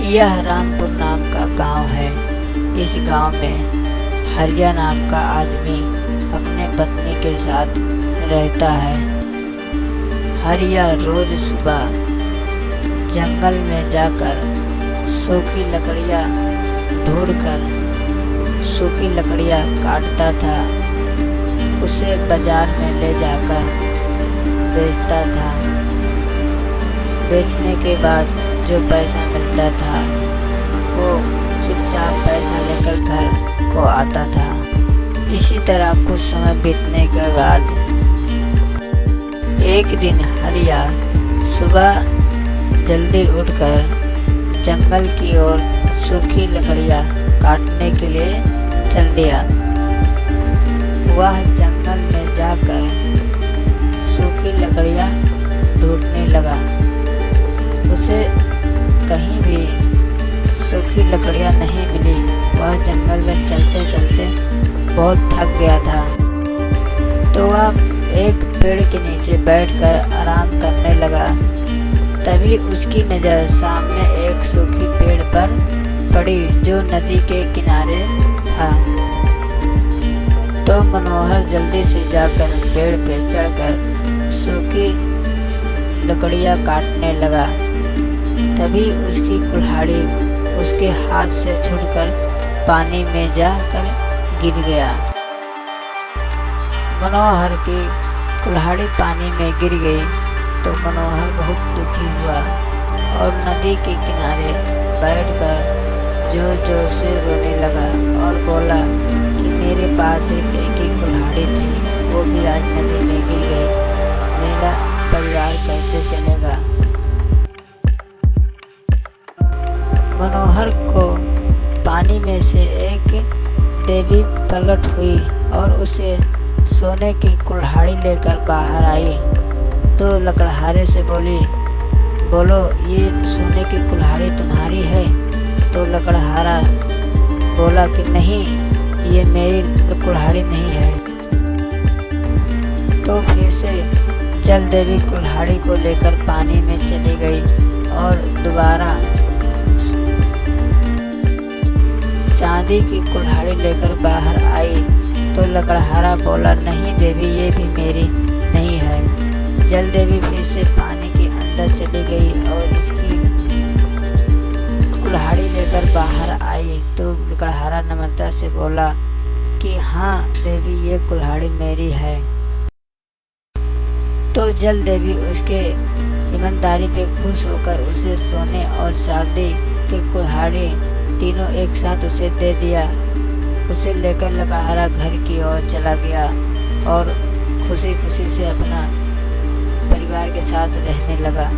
यह रामपुर नाम का गांव है। इस गांव में हरिया नाम का आदमी अपने पत्नी के साथ रहता है। हरिया रोज सुबह जंगल में जाकर सूखी लकड़ियाँ ढूंढकर सूखी लकड़ियाँ काटता था, उसे बाजार में ले जाकर बेचता था। बेचने के बाद जो पैसा मिलता था वो चुपचाप पैसा लेकर घर को आता था। इसी तरह कुछ समय बीतने के बाद एक दिन हरिया सुबह जल्दी उठकर जंगल की ओर सूखी लकड़ियाँ काटने के लिए चल दिया। वह जंगल में जाकर सूखी लकड़ियाँ ढूंढने लगा। उसे कहीं भी सूखी लकड़ियाँ नहीं मिली। वह जंगल में चलते चलते बहुत थक गया था, तो वह एक पेड़ के नीचे बैठकर आराम करने लगा। तभी उसकी नज़र सामने एक सूखी पेड़ पर पड़ी जो नदी के किनारे था। तो मनोहर जल्दी से जाकर पेड़ पे चढ़कर सूखी लकड़ियाँ काटने लगा। तभी उसकी कुल्हाड़ी उसके हाथ से छूटकर पानी में जाकर गिर गया। मनोहर की कुल्हाड़ी पानी में गिर गई तो मनोहर बहुत दुखी हुआ और नदी के किनारे बैठकर जोर जोर से रोने लगा और बोला कि मेरे पास एक ही कुल्हाड़ी थी, वो भी आज नदी में गिर गई। मेरा परिवार कैसे चलेगा। मनोहर को पानी में से एक देवी प्रकट हुई और उसे सोने की कुल्हाड़ी लेकर बाहर आई। तो लकड़हारे से बोली, बोलो ये सोने की कुल्हाड़ी तुम्हारी है? तो लकड़हारा बोला कि नहीं, ये मेरी कुल्हाड़ी नहीं है। तो फिर से जल देवी कुल्हाड़ी को लेकर पानी में चली गई और दोबारा चांदी की कुल्हाड़ी लेकर बाहर आई। तो लकड़हारा बोला, नहीं देवी, ये भी मेरी नहीं है। जल देवी फिर से पानी के अंदर चली गई और इसकी कुल्हाड़ी लेकर बाहर आई। तो लकड़हारा नम्रता से बोला कि हाँ देवी, ये कुल्हाड़ी मेरी है। तो जल देवी उसके ईमानदारी पे खुश होकर उसे सोने और चांदी की कुल्हाड़ी तीनों एक साथ उसे दे दिया। उसे लेकर लकड़हारा घर की ओर चला गया और खुशी खुशी से अपना परिवार के साथ रहने लगा।